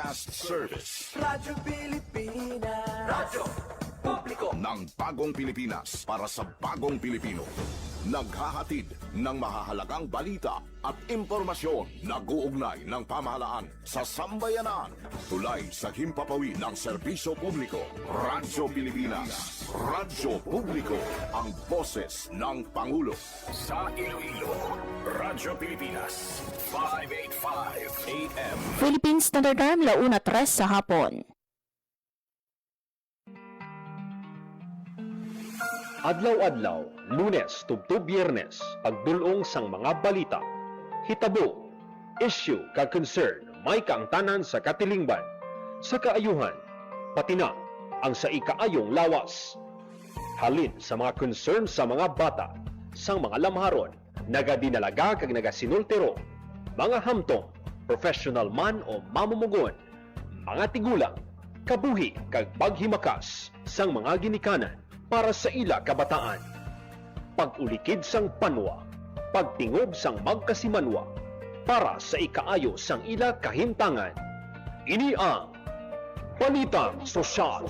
Broadcast Service Radyo Pilipinas. Radyo Publiko ng Bagong Pilipinas para sa Bagong Pilipino. Naghahatid ng mahahalagang balita at impormasyon na guugnay ng pamahalaan sa sambayanan. Tulay sa himpapawid ng serbisyo publiko. Radyo Pilipinas. Radyo Publiko. Ang boses ng Pangulo. Sa Iloilo, Radyo Pilipinas. 585 AM. Philippine Standard Time, 1:03 sa hapon. Adlaw-adlaw, Lunes tubtob Biyernes, pagdulong sang mga balita. Hitabo, issue kag concern, may kaangtanan sa katilingban, sa kaayuhan, pati na ang sa ikaayong lawas. Halin sa mga concern sa mga bata, sang mga lamharon, nagadinalaga kag nagasinultero, mga hamtong, professional man o mamumugon, mga tigulang, kabuhi kag paghimakas sang mga ginikanan para sa ila kabataan. Pag-ulikid sang panwa, pagtingob sang magkasimanwa, para sa ikaayo sang ila kahimtangan. Ini ang Balitang Sosyal.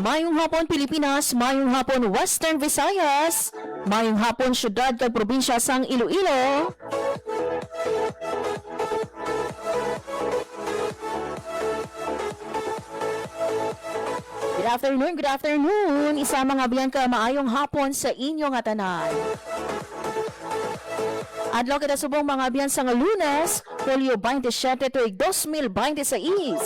Mayong hapon Pilipinas, mayong hapon Western Visayas, mayong hapon syudad kag probinsya sang Iloilo. Good afternoon. Isa mga biyan ka maayong hapon sa inyo nga tanan. Adlaw kita subong mga biyan sa nga Lunes, Hulyo 27 tuig 2026.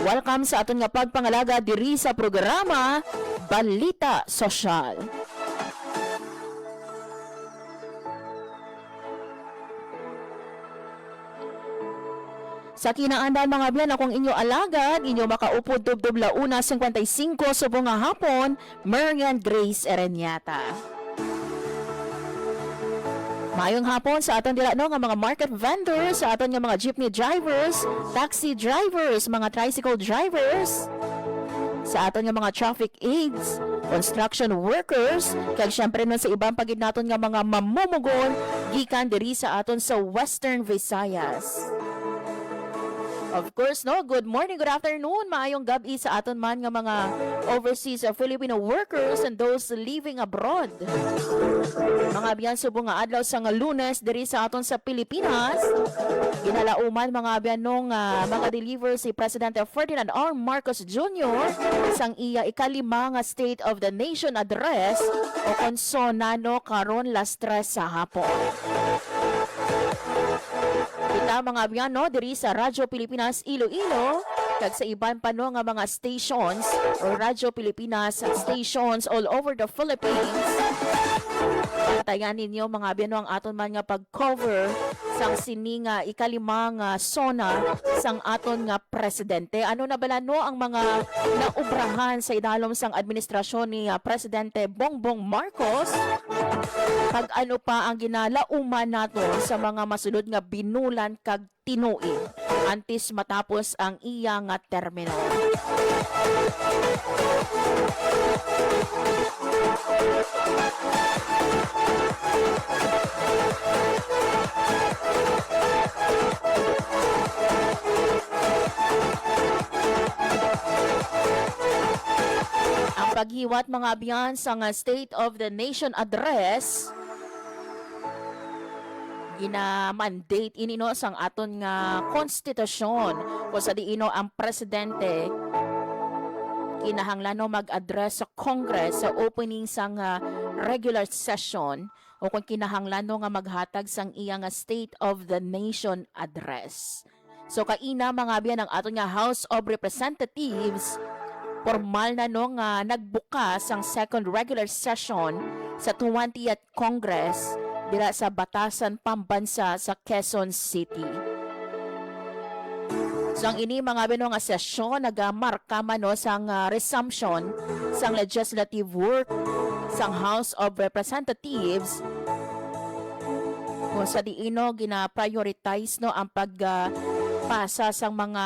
Welcome sa aton nga pagpangalaga diri sa programa Balita Sosyal. Sa kinaandan mga biyan, akong inyo alagad, inyo makaupod dubdub launa 55 subong nga hapon, Marian Grace Ereñata. Mayong hapon sa aton dila no nga mga market vendors, sa aton nga mga jeepney drivers, taxi drivers, mga tricycle drivers, sa aton nga mga traffic aides, construction workers, kag syempre nun sa ibang pagid naton nga mga mamumugon gikan diri sa aton sa Western Visayas. Of course, no, good morning, good afternoon, maayong gabi sa aton man nga mga overseas Filipino workers and those living abroad. Mga biyan subong nga adlaw sa nga Lunes diri sa aton sa Pilipinas. Ginalauman mga biyan nung mga deliver si Presidente Ferdinand R. Marcos Jr. sang iya ikalima nga State of the Nation address o konsonano karon las 3 sa hapon. Kita mga biyan no diri sa Radyo Pilipinas Iloilo kag sa iban pa no nga mga stations o Radyo Pilipinas stations all over the Philippines. Bantayan ninyo mga biyan no ang aton man nga pag-cover sang sini nga ikalimang sona sang aton nga presidente. Ano na bala no ang mga naubrahan sa idalom sang administrasyon ni Presidente Bongbong Marcos? Pag ano pa ang ginalauman nato sa mga masulod nga binulan kag tinuig antes matapos ang iya nga termino. Ang paghiwat mga biyan sa nga State of the Nation Address gina-mandate inino sang aton nga konstitusyon o sa diino ang presidente kinahanglan no mag-address sa Congress sa opening sang regular session o kung kinahanglan no nga maghatag sang iya nga State of the Nation address. So kaina mga biyan ang aton nga House of Representatives formal na no nga nagbukas ang second regular session sa 20th Congress dira sa Batasan Pambansa sa Quezon City. So ang ini mga bino nga sesyon nagamarka man no sang resumption sang legislative work sang House of Representatives kung sa diino gina-prioritize no ang pasa sang mga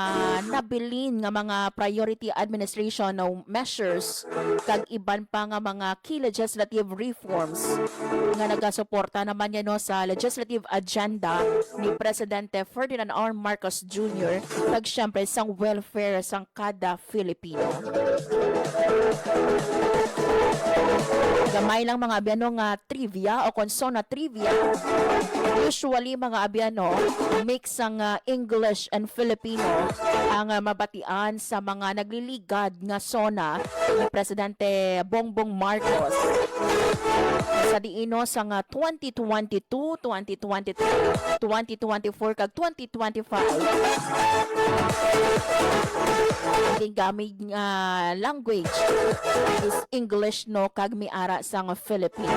nabilin nga mga priority administration no measures kag iban pa nga mga key legislative reforms nga nagasuporta naman yan no sa legislative agenda ni Presidente Ferdinand R. Marcos Jr. kag syempre sang welfare sang kada Filipino. Gamay lang mga abiyano nga trivia o konsona trivia. Usually mga abiyano mix ang English and Filipino ang mabatian sa mga nagliligad nga sona ni Presidente Bongbong Marcos. Sa diino sa 2022, 2023, 2024 kag 2025 ang gamit language is English no kag miara sang Filipino.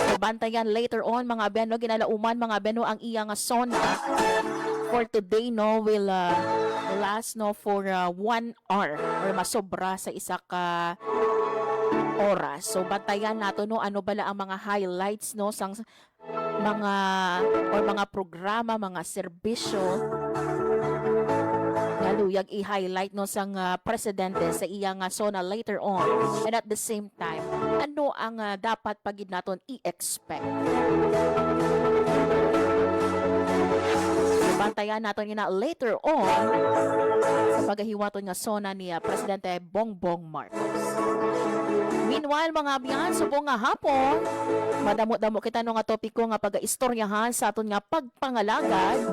So, bantayan later on mga abiyano ginalauman mga abiyano ang iya nga sona for today no will last no for 1 hour or masobra sa isa ka oras. So bantayan nato no ano bala ang mga highlights no sang mga or mga programa, mga serbisyo luyag i-highlight no sang presidente sa iya nga sona later on, and at the same time ano ang dapat pagid naton i-expect. Bantayan naton ina later on sa paghiwaton nga sona ni Presidente Bongbong Marcos. Meanwhile mga abyan, subong nga hapon, madamo-damo kita no nga topiko nga pag-istoryahan sa aton nga pagpangalagad.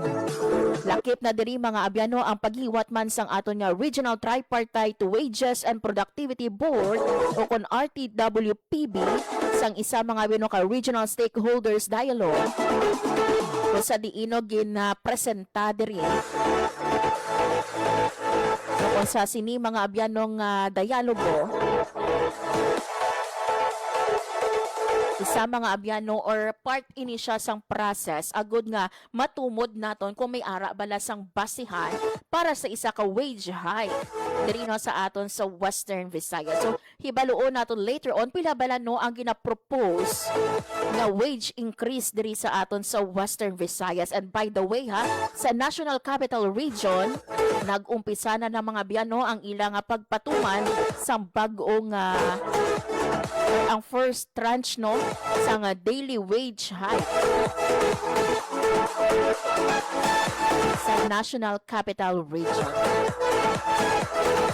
Lakip na diri mga abyano ang paghiwat man sang aton nga Regional Tripartite Wages and Productivity Board o kon RTWPB sang isa mga abyano ka Regional Stakeholders Dialogue. O sa diino gina-presenta diri kung sa sini mga abyanong dialogo isa mga abyano or part ini siya sang process agud nga matumod naton kung may ara bala sang basihan para sa isa ka wage hike diri no sa aton sa Western Visayas. So hibaluon naton later on pila bala no ang gina-propose nga wage increase diri sa aton sa Western Visayas. And by the way ha, sa National Capital Region nag-umpisa na ng mga abyano ang ilang pagpatuman sang bag-ong ang first tranche no sa daily wage hike sa National Capital Region.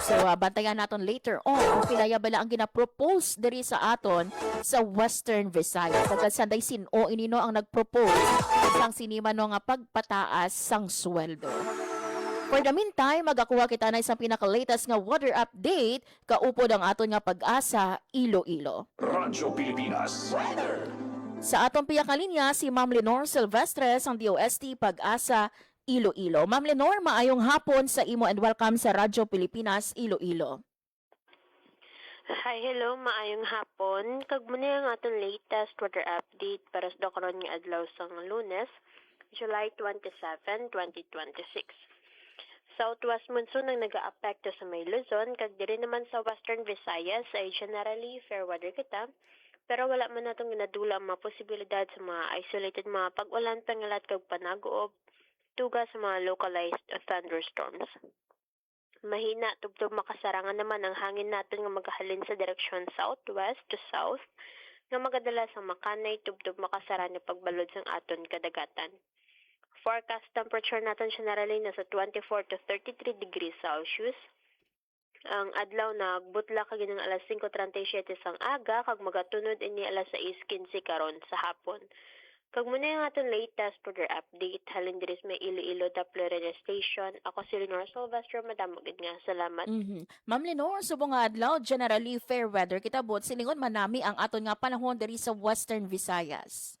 So bantayan naton later on kung pilaya bala ang gina-propose diri sa aton sa Western Visayas. Sagad sanday sino inino ang nag-propose sang sinima no nga pagpataas sang sweldo. For the meantime, magakuha kita na isang pinaka-latest nga weather update kaupod ang aton nga Pag-asa Iloilo. Radyo Pilipinas Weather. Sa atong piyakalinya si Ma'am Lenore Silvestres ang DOST Pag-asa Iloilo. Ma'am Lenore, maayong hapon sa imo and welcome sa Radyo Pilipinas Iloilo. Hi, hello, maayong hapon. Kag muna ang aton latest weather update para sa karon nga adlaw sang Lunes, July 27, 2026. Southwest monsoon ang nag-aapekto sa may Luzon, kag diri naman sa Western Visayas ay generally fair weather kita, pero wala man natong ginadula ang mga posibilidad sa mga isolated mga pag-ulan pangalat kag panag-uob tuga sa mga localized thunderstorms. Mahina tubtob makasarangan naman ang hangin natin nga magahalin sa direksyon southwest to south nga magadala sa makanay tubtob makasara ni pagbalod sang aton kadagatan. Forecast temperature natin generally nasa 24 to 33 degrees Celsius. Ang adlaw na butla kag ng alas 5:37 sang aga kag magatunod ini alas 6:15 karon sa hapon. Kag muna yung aton latest weather update halin diri sa may Iloilo Doppler Radio Station. Ako si Lenore Silvestro, madamo gid nga. Salamat. Ma'am Lenore, subong nga adlaw, generally fair weather kita bot silingon manami ang aton nga panahon diri sa Western Visayas.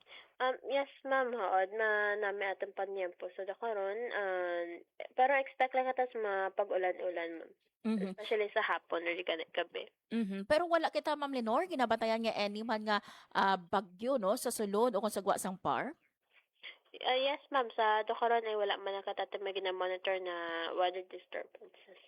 Yes, ma'am, hood na nami atong panyempo so karon pero expect lang ata sa mga pag-ulan-ulan, ma'am. Mhm. Especially sa hapon or gabi. Pero wala kita Ma'am Lenore ginabantayan nga any man nga bagyo no sa sulod o kung sa guwa sang par. Yes, ma'am, sa karon ay wala man nakatatamay gina-monitor na weather disturbances.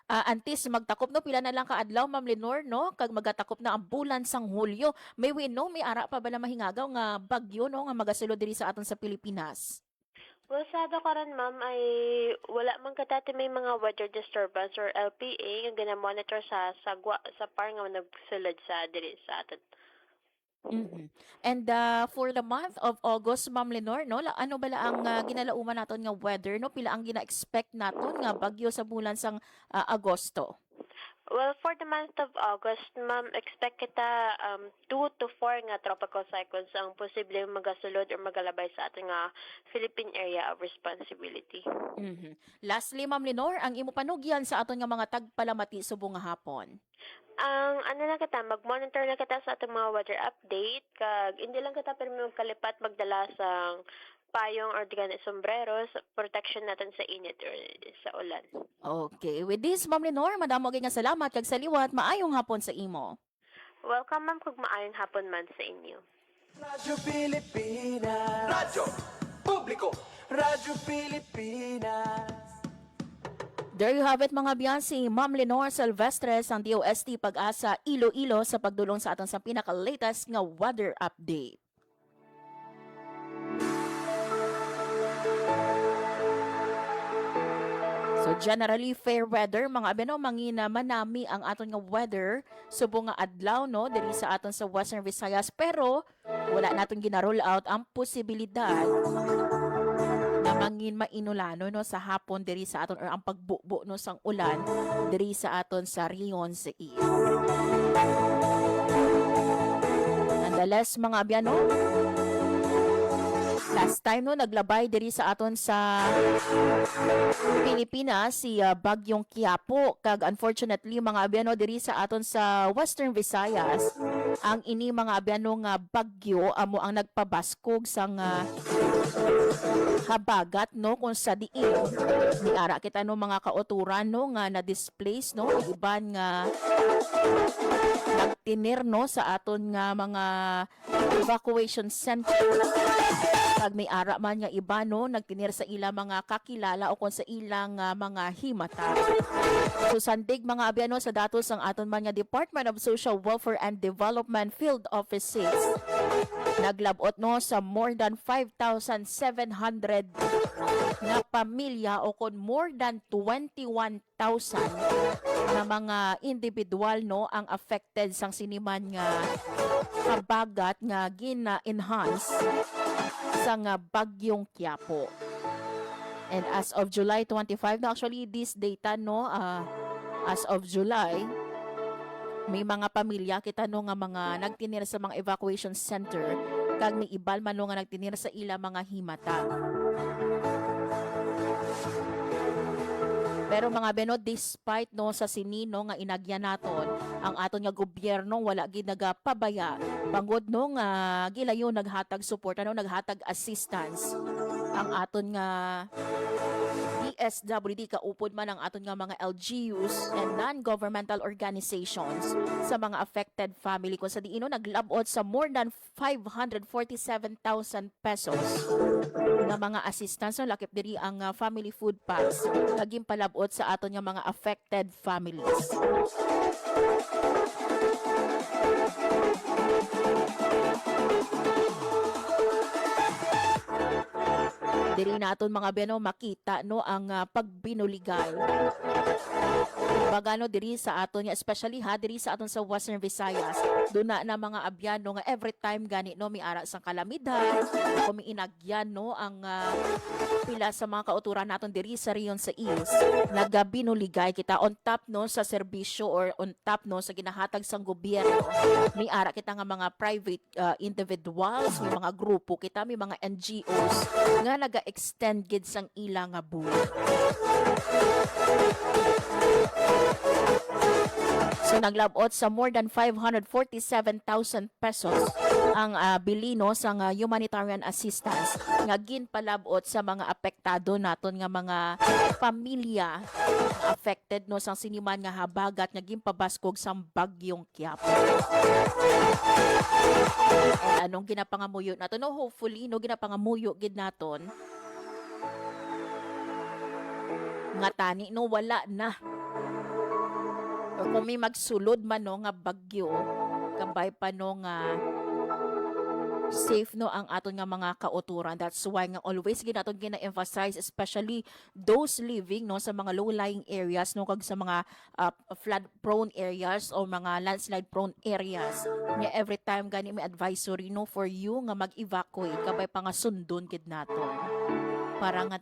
Antes magtakop no pila na lang ka adlaw Ma'am Lenore no kag magatakop na ang bulan sang Hulyo. May we know may ara pa bala mahingagaw nga bagyo no nga magasulod diri sa aton sa Pilipinas. Well, sa karon, ma'am, ay wala man katati may mga weather disturbance or LPA nga gina-monitor sa par nga nagsulod sa diri sa aton. And for the month of August Ma'am Lenore no ano bala ang ginalauman naton nga weather no pila ang gina-expect naton nga bagyo sa bulan sang Agosto. Well, for the month of August, ma'am, expect kita 2 to 4 nga tropical cyclones ang posible magasulod or magalabay sa ating Philippine area of responsibility. Lastly Ma'am Lenore ang imo panugyan sa aton nga mga tagpalamati subong nga hapon. Ang ano na kita, mag-monitor na kita sa ating mga weather update, kag hindi lang kita pero magkalipat magdala sang payong or digan sombreros, protection natin sa init or sa ulan. Okay, with this Ma'am Lenore madamo gyud nga salamat kag saliwat maayong hapon sa imo. Welcome, ma'am, kung maayong hapon man sa inyo. Radyo Pilipinas. Radyo Publiko. Radyo Pilipinas. There you have it mga biyansi, Ma'am Lenore Silvestres ang DOST Pag-asa Iloilo sa pagdulong sa aton sa pinaka-latest nga weather update. So generally fair weather mga abeno mangina manami ang aton nga weather subong nga adlaw no diri sa aton sa Western Visayas pero wala naton gina-roll out ang posibilidad na mangin mainulano no sa hapon diri sa aton or ang pagbubo no sang ulan diri sa aton sa Rion sa East. Nonetheless mga abyan no, last time no naglabay diri sa aton sa Pilipinas si Bagyong Quiapo kag unfortunately mga abyano diri sa aton sa Western Visayas ang ini mga abyano nga bagyo amo ang nagpabaskog sang habagat no kung sa diin ni ara kita no mga kauturan no nga na displace no iban nga nagtinir no sa aton nga mga evacuation center kag may ara man nga iba no nagtinir sa ila mga kakilala o kung sa ilang mga himata. So sandig mga abyano sa datos ang aton man nga Department of Social Welfare and Development Field Offices naglabot no sa more than 5,700 na pamilya o kon more than 21,000 na mga individual no ang affected sang siniman nga habagat nga gina-enhance sa nga Bagyong Quiapo. And as of July 25, no, actually this data no as of July may mga pamilya kita no nga mga nagtinir sa mga evacuation center kag may ibal man no nga nagtinir sa ila mga himata. Pero mga beno despite no sa sinino nga inagyan naton ang aton nga gobyerno wala gid nagapabaya bangod no nga gilayo naghatag suporta no naghatag assistance ang aton nga DSWD kaupod man ang aton nga mga LGUs and non-governmental organizations sa mga affected family kung sa diino naglabot sa more than 547,000 pesos na mga assistance no lakip diri ang family food packs naging palabot sa aton nga mga affected families. Diri naton mga biyano makita no ang pagbinuligay. Baga no diri sa aton especially diri sa aton sa Western Visayas, doon na mga abyano nga every time gani no mi ara sang kalamidad, kumiinagyan no ang pila sa mga kauturan naton diri sa Rion sa East, nagabinuligay kita on top no sa serbisyo or on top no sa ginahatag sang gobyerno. Mi ara kita nga mga private individuals, may mga grupo kita, may mga NGOs nga naga-extend gid sang ila nga buwan. So naglabot sa more than 547,000 pesos ang bilino sa humanitarian assistance nga ginpalabot sa mga apektado naton nga mga pamilya affected no sang siniman nga habagat nga ginpabaskog sang bagyong Quiapo. And anong ginapangamuyo naton no, hopefully no ginapangamuyo gid naton nga tani no wala na or kung may magsulod man no nga bagyo kabay pa no nga safe no ang aton nga mga kauturan. That's why nga always ginaton gina-emphasize especially those living no sa mga low-lying areas no kag sa mga flood prone areas o mga landslide prone areas nga every time gani may advisory no for you nga mag-evacuate kabay pa nga sundon gid naton para nga